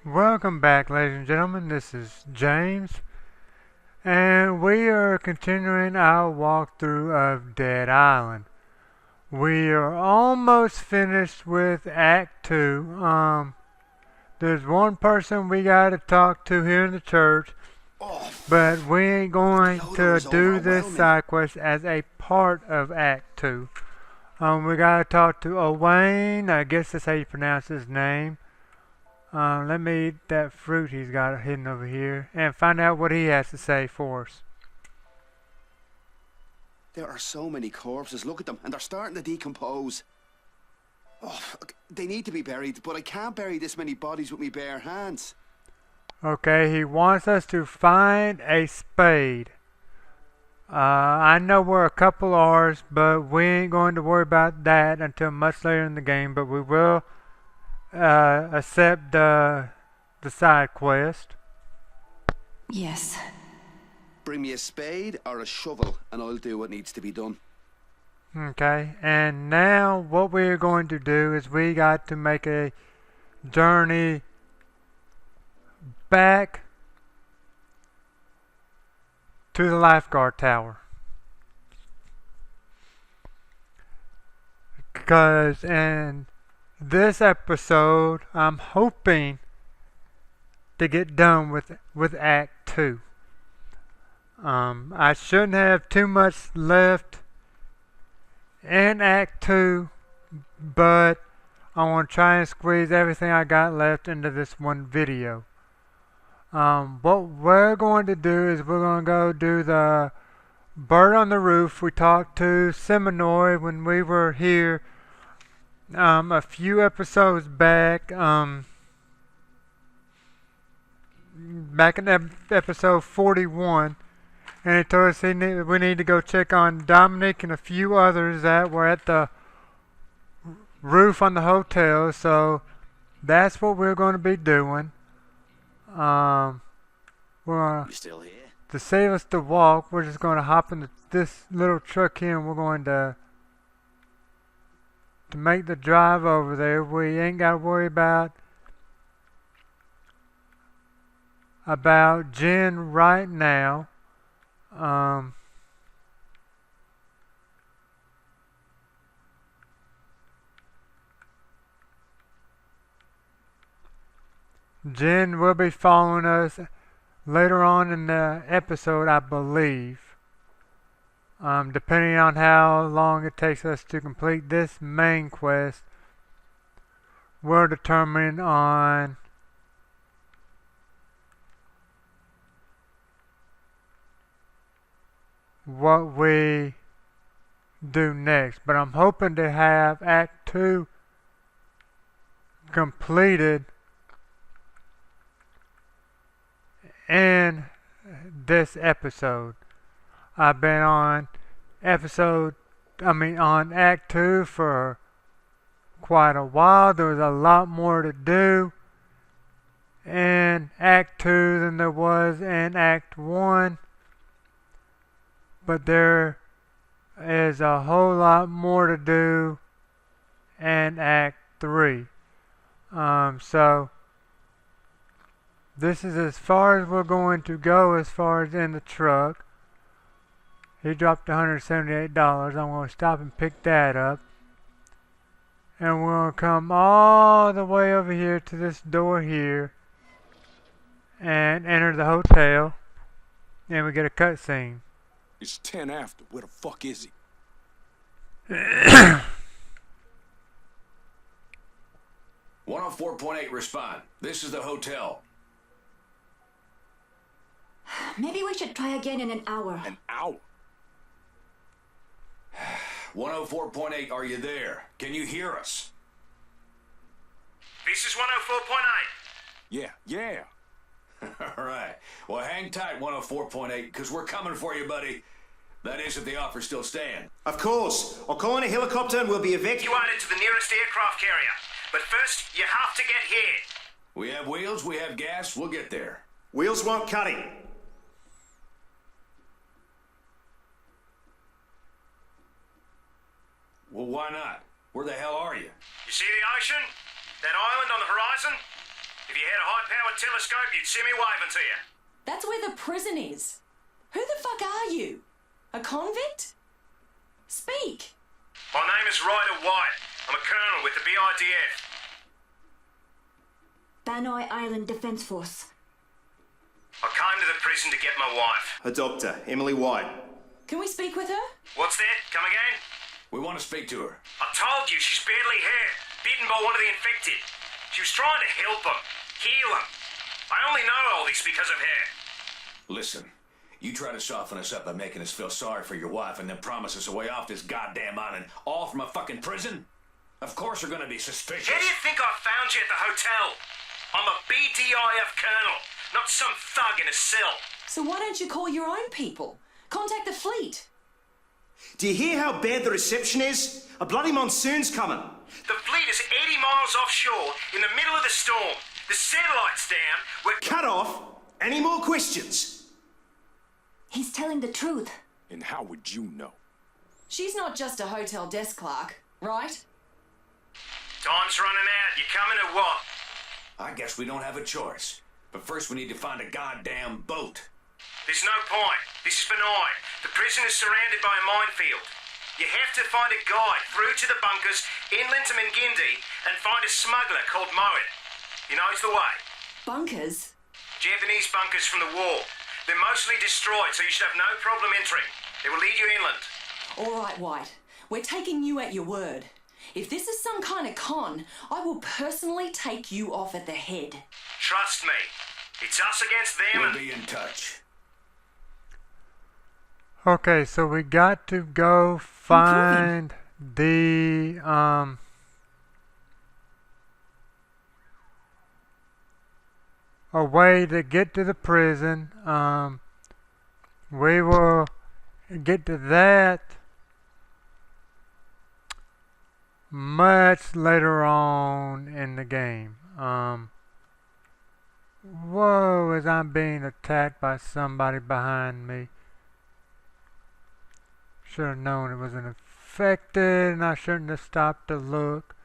Welcome back, ladies and gentlemen. This is James, and we are continuing our walkthrough of Dead Island. We are almost finished with Act 2. There's one person we gotta talk to here in the church, but we ain't going to do this side quest as a part of Act 2. We gotta talk to Owain, I guess that's how you pronounce his name. Let me eat that fruit he's got hidden over here and find out what he has to say for us. There are so many corpses. Look at them, and they're starting to decompose. Oh, they need to be buried, but I can't bury this many bodies with me bare hands. Okay, he wants us to find a spade. I know where a couple are, but we ain't going to worry about that until much later in the game, but we will accept the side quest. Yes. Bring me a spade or a shovel, and I'll do what needs to be done. Okay, and now what we're going to do is we got to make a journey back to the lifeguard tower. Because in this episode, I'm hoping to get done with Act 2. I shouldn't have too much left in Act 2, but I want to try and squeeze everything I got left into this one video. What we're going to do is we're going to go do the bird on the roof. We talked to Seminoy when we were here a few episodes back. Back in episode 41. And he told us we need to go check on Dominic and a few others that were at the roof on the hotel. So that's what we're going to be doing. We're gonna, You still here? to save us the walk, we're just going to hop in this little truck here, and we're going to make the drive over there. We ain't got to worry about Jen right now. Jen will be following us later on in the episode, I believe. Depending on how long it takes us to complete this main quest, will determine on what we do next. But I'm hoping to have Act 2 completed in this episode. I've been on on Act 2 for quite a while. There was a lot more to do in Act 2 than there was in Act 1. But there is a whole lot more to do in Act 3. So this is as far as we're going to go as far as in the truck. He dropped $178. I'm going to stop and pick that up. And we're going to come all the way over here to this door here and enter the hotel. And we get a cutscene. It's 10 after. Where the fuck is he? 104.8 respond. This is the hotel. Maybe we should try again in an hour. An hour? 104.8, are you there? Can you hear us? This is 104.8. Yeah. All right. Well, hang tight, 104.8, because we're coming for you, buddy. That is if the offers still stand. Of course. I'll call in a helicopter and we'll be Evacuated to the nearest aircraft carrier. But first, you have to get here. We have wheels, we have gas, we'll get there. Wheels won't cut it. Well, why not? Where the hell are you? You see the ocean? That island on the horizon? If you had a high-powered telescope, you'd see me waving to you. That's where the prison is. Who the fuck are you? A convict? Speak. My name is Ryder White. I'm a colonel with the BIDF. Banoi Island Defense Force. I came to the prison to get my wife. Her doctor, Emily White. Can we speak with her? What's that? Come again? We want to speak to her. I told you she's badly hurt, bitten by one of the infected. She was trying to help him, heal him. I only know all this because of her. Listen, you try to soften us up by making us feel sorry for your wife and then promise us a way off this goddamn island, all from a fucking prison? Of course we're gonna be suspicious. How do you think I found you at the hotel? I'm a BDIF colonel, not some thug in a cell. So why don't you call your own people? Contact the fleet. Do you hear how bad the reception is? A bloody monsoon's coming. The fleet is 80 miles offshore in the middle of the storm. The satellite's down. We're... Cut off. Any more questions? He's telling the truth. And how would you know? She's not just a hotel desk clerk, right? Time's running out. You coming or what? I guess we don't have a choice. But first we need to find a goddamn boat. There's no point. This is benign. The prison is surrounded by a minefield. You have to find a guide through to the bunkers, inland to Mingindi, and find a smuggler called Moet. He knows the way. Bunkers? Japanese bunkers from the war. They're mostly destroyed, so you should have no problem entering. They will lead you inland. All right, White. We're taking you at your word. If this is some kind of con, I will personally take you off at the head. Trust me. It's us against them We'll and... be in touch. Okay, so we got to go find the a way to get to the prison. We will get to that much later on in the game. Whoa, as I'm being attacked by somebody behind me. Should have known it was an infected and I shouldn't have stopped to look.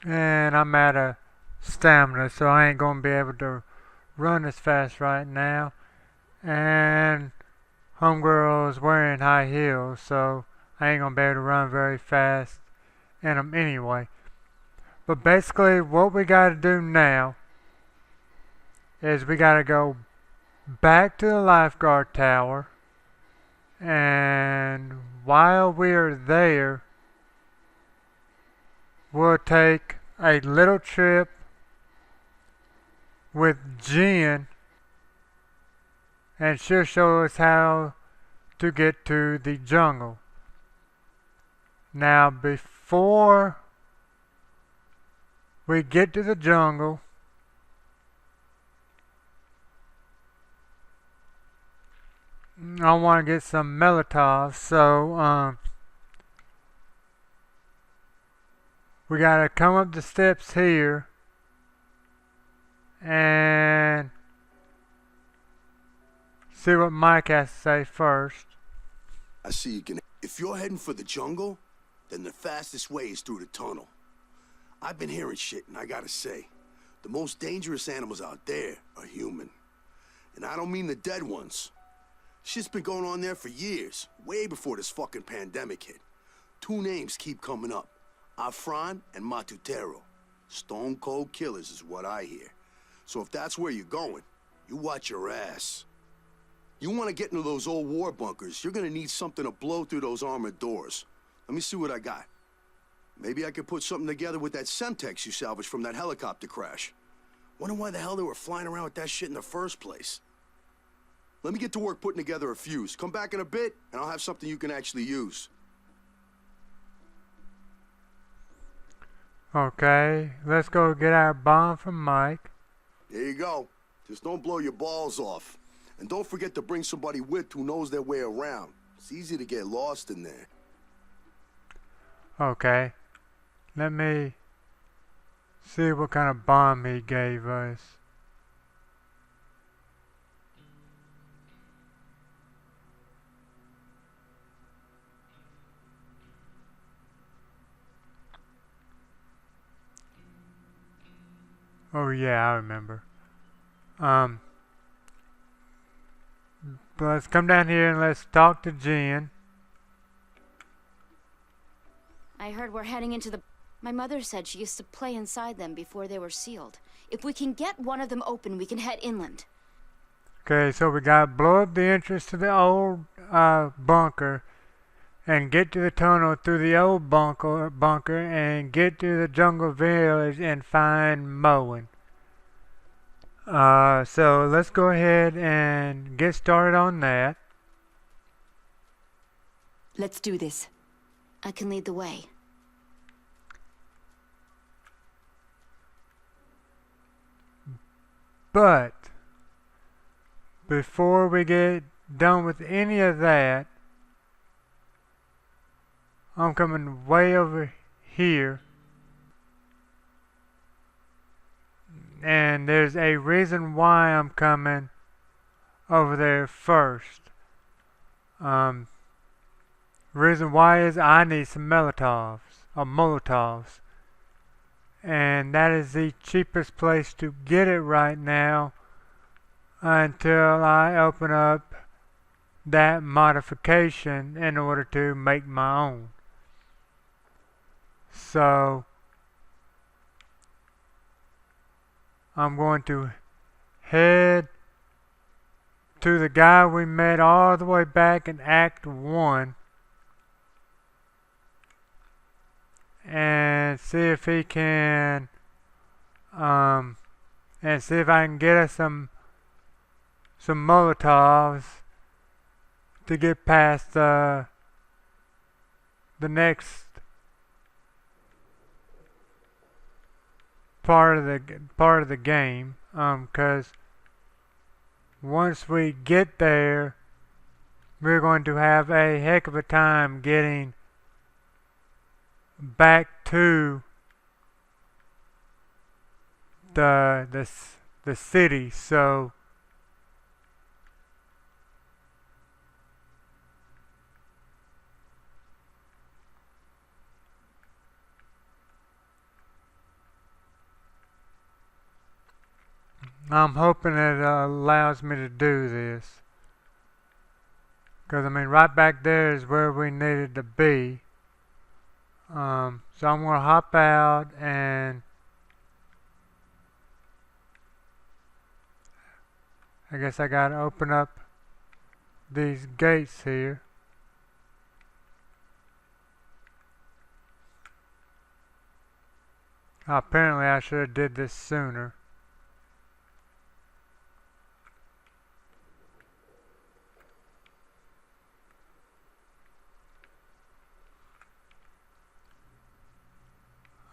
And I'm out of stamina, so I ain't gonna be able to run as fast right now. And homegirl's wearing high heels, so I ain't gonna be able to run very fast in them anyway. But basically what we gotta do now is we gotta go back to the lifeguard tower, and while we're there we'll take a little trip with Jen, and she'll show us how to get to the jungle. Now before we get to the jungle, I want to get some Molotov, so we gotta come up the steps here and see what Mike has to say first. I see you can... If you're heading for the jungle, then the fastest way is through the tunnel. I've been hearing shit, and I gotta say, the most dangerous animals out there are human. And I don't mean the dead ones. Shit's been going on there for years, way before this fucking pandemic hit. Two names keep coming up, Afran and Matutero. Stone cold killers is what I hear. So if that's where you're going, you watch your ass. You want to get into those old war bunkers, you're gonna need something to blow through those armored doors. Let me see what I got. Maybe I could put something together with that Semtex you salvaged from that helicopter crash. Wonder why the hell they were flying around with that shit in the first place. Let me get to work putting together a fuse. Come back in a bit, and I'll have something you can actually use. Okay, let's go get our bomb from Mike. There you go. Just don't blow your balls off. And don't forget to bring somebody with who knows their way around. It's easy to get lost in there. Okay, let me see what kind of bomb he gave us. Oh yeah, I remember. Um, but let's come down here and let's talk to Jen. I heard we're heading into the... My mother said she used to play inside them before they were sealed. If we can get one of them open, we can head inland. Okay, so we gotta blow up the entrance to the old bunker and get to the tunnel through the old bunker and get to the jungle village and find Moen. So let's go ahead and get started on that. Let's do this. I can lead the way. But before we get done with any of that, I'm coming way over here. And there's a reason why I'm coming over there first. Reason why is I need some Molotovs. And that is the cheapest place to get it right now until I open up that modification in order to make my own. So I'm going to head to the guy we met all the way back in Act 1 and see if he can and see if I can get us some Molotovs to get past the next part of the game, because once we get there, we're going to have a heck of a time getting back to the city. So I'm hoping it allows me to do this. Because, I mean, right back there is where we needed to be. So I'm going to hop out and I guess I got to open up these gates here. Apparently I should have did this sooner.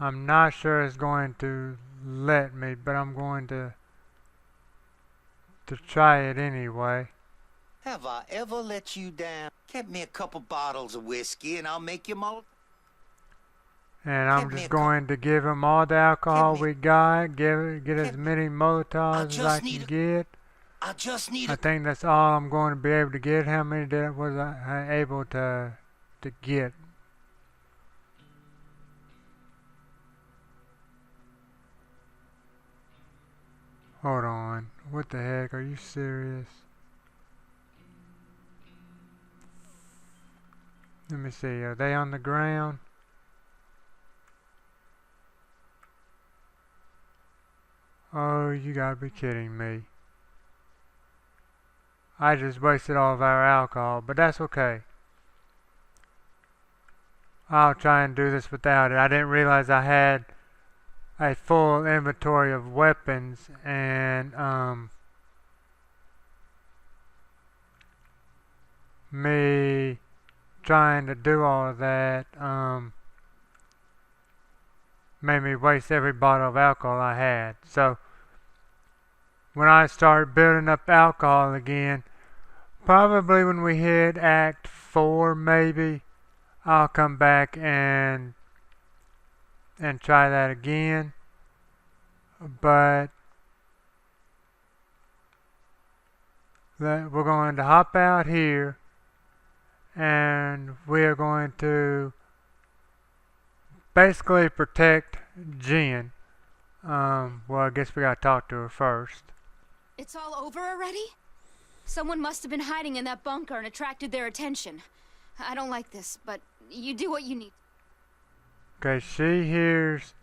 I'm not sure it's going to let me, but I'm going to try it anyway. Have I ever let you down? Get me a couple bottles of whiskey and I'll make you more. And I'm just going to give him all the alcohol we got, get as many Molotovs as I can get. I just need I think that's all I'm going to be able to get. How many was I able to get? Hold on. What the heck? Are you serious? Let me see. Are they on the ground? Oh, you gotta be kidding me. I just wasted all of our alcohol, but that's okay. I'll try and do this without it. I didn't realize I had a full inventory of weapons, and me trying to do all of that made me waste every bottle of alcohol I had. So when I start building up alcohol again, probably when we hit Act 4 maybe, I'll come back and try that again. But we're going to hop out here and we're going to basically protect Jen. Well, I guess we gotta talk to her first. It's all over already? Someone must have been hiding in that bunker and attracted their attention. I don't like this, but you do what you need. Okay, she hears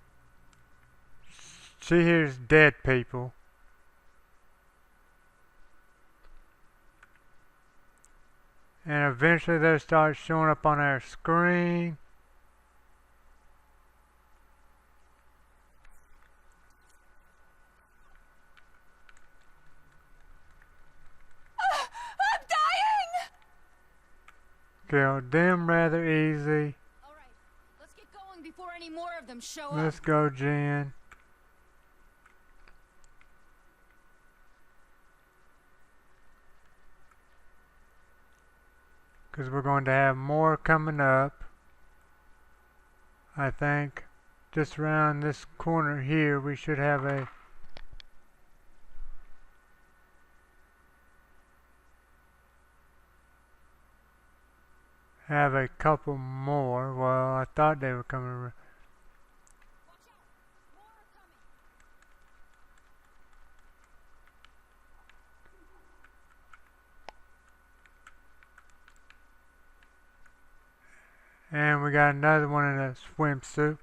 dead people. And eventually they'll start showing up on our screen. I'm dying! Killed them rather easy. Alright, let's get going before any more of them show up. Let's go, Jen. Because we're going to have more coming up. I think just around this corner here we should have a couple more. Well, I thought they were coming around. And we got another one in a swimsuit.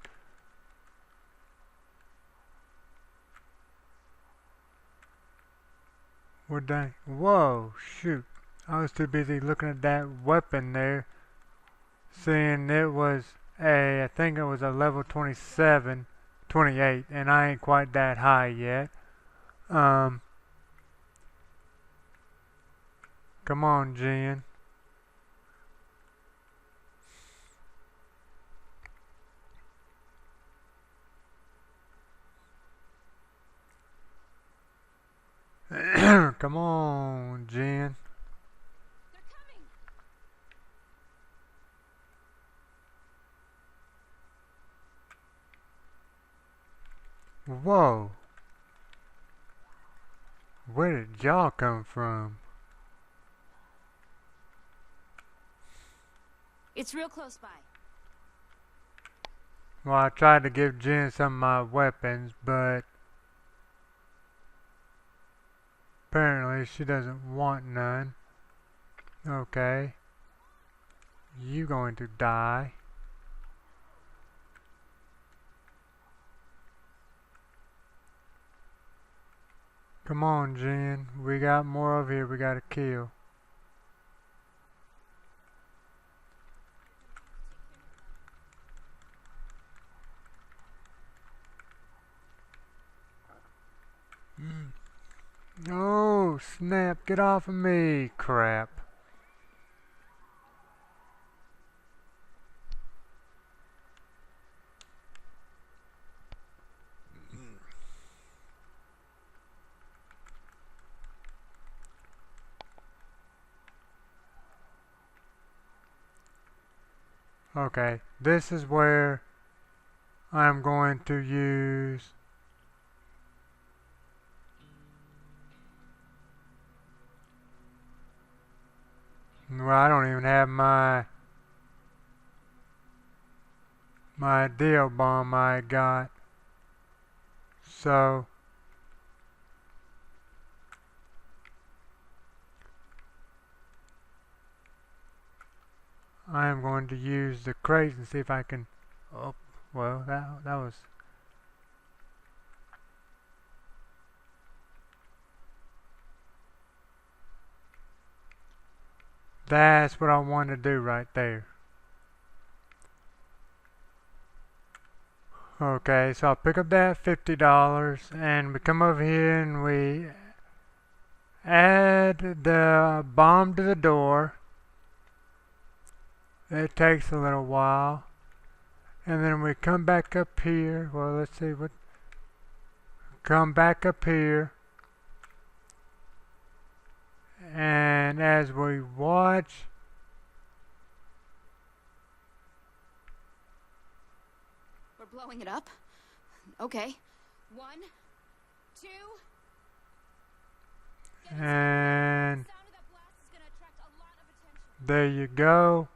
We're done. Whoa, shoot. I was too busy looking at that weapon there. Seeing it was I think it was a level 27, 28, and I ain't quite that high yet. Come on, Jen. Come on, Jen. They're coming! Whoa. Where did y'all come from? It's real close by. Well, I tried to give Jen some of my weapons, but apparently she doesn't want none. Okay. You going to die. Come on, Jen. We got more over here we gotta kill. Oh, snap. Get off of me. Crap. Okay, this is where I'm going to use well, I don't even have my deal bomb I got. So I am going to use the crates and see if I can. Oh, well, that was. That's what I want to do right there. Okay, so I'll pick up that $50 and we come over here and we add the bomb to the door. It takes a little while. And then we come back up here. Well, let's see what. Come back up here. And as we watch. We're blowing it up? Okay. 1, 2. And there you go.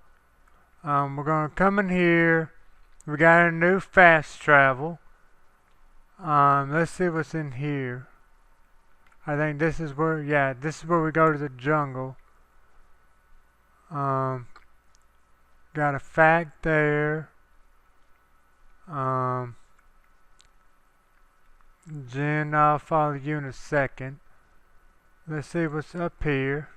We're going to come in here. We got a new fast travel. Let's see what's in here. I think this is where, yeah, this is where we go to the jungle. Got a fact there. Jen, I'll follow you in a second. Let's see what's up here.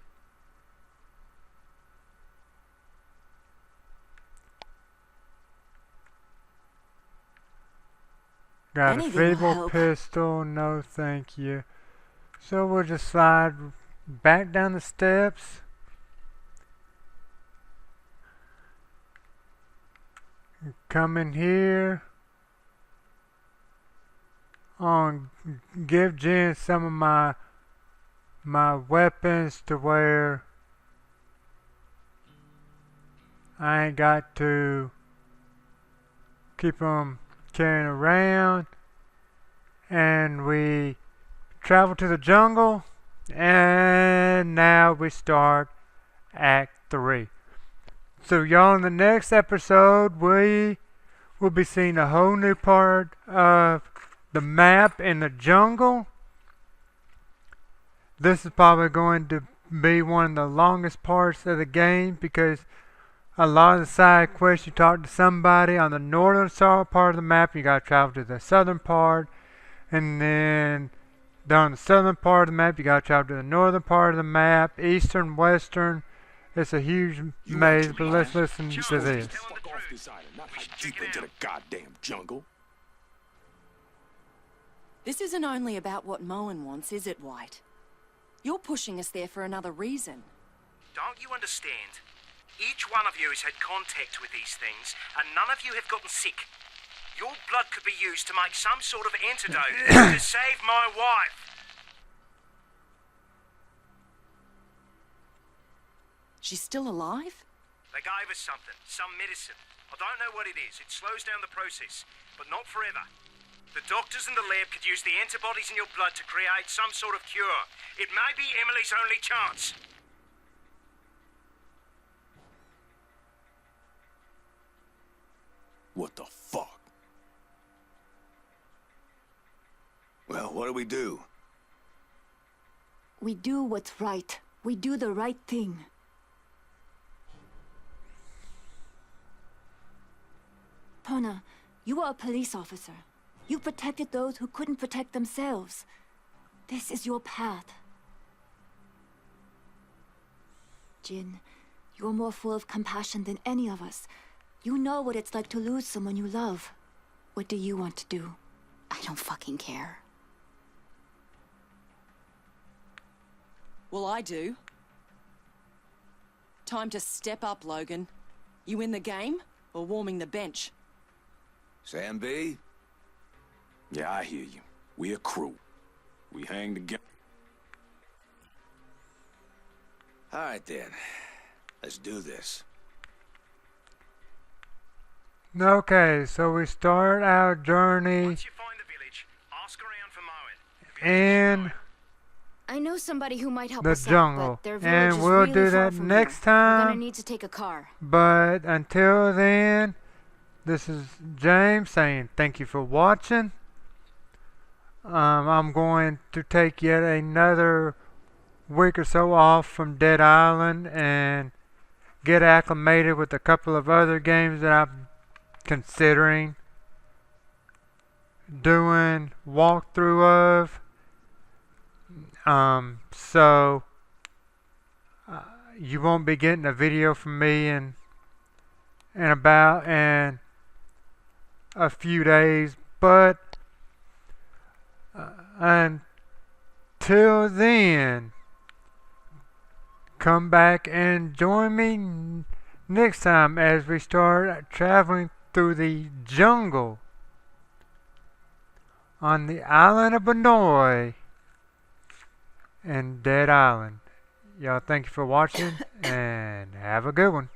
Got a feeble pistol, no thank you. So we'll just slide back down the steps. Come in here. Give Jen some of my weapons to where I ain't got to keep them carrying around. And we travel to the jungle, and now we start Act 3. So y'all, in the next episode we will be seeing a whole new part of the map in the jungle. This is probably going to be one of the longest parts of the game because a lot of the side quests you talk to somebody on the northern part of the map, you gotta travel to the southern part, and then down the southern part of the map you gotta travel to the northern part of the map, eastern, western. It's a huge maze, but let's listen to this. Deep into the goddamn jungle. This isn't only about what Moen wants, is it, White? You're pushing us there for another reason. Don't you understand? Each one of you has had contact with these things, and none of you have gotten sick. Your blood could be used to make some sort of antidote to save my wife. She's still alive? They gave us something, some medicine. I don't know what it is. It slows down the process, but not forever. The doctors in the lab could use the antibodies in your blood to create some sort of cure. It may be Emily's only chance. What the fuck? Well, what do we do? We do what's right. We do the right thing. Pona, you are a police officer. You protected those who couldn't protect themselves. This is your path. Jin, you're more full of compassion than any of us. You know what it's like to lose someone you love. What do you want to do? I don't fucking care. Well, I do. Time to step up, Logan. You in the game or warming the bench? Sam B? Yeah, I hear you. We a crew. We hang together. All right, then. Let's do this. Okay, so we start our journey Once you find the village, ask around for Moen. in I know somebody who might help the us out, jungle, but their village and is we'll really do far that from next here. We're gonna time. need to take a car. But until then, this is James saying thank you for watching. I'm going to take yet another week or so off from Dead Island and get acclimated with a couple of other games that I'm considering doing walkthrough of. So you won't be getting a video from me in a few days, but until then, come back and join me next time as we start traveling through the jungle on the island of Benoy and Dead Island. Y'all, thank you for watching and have a good one.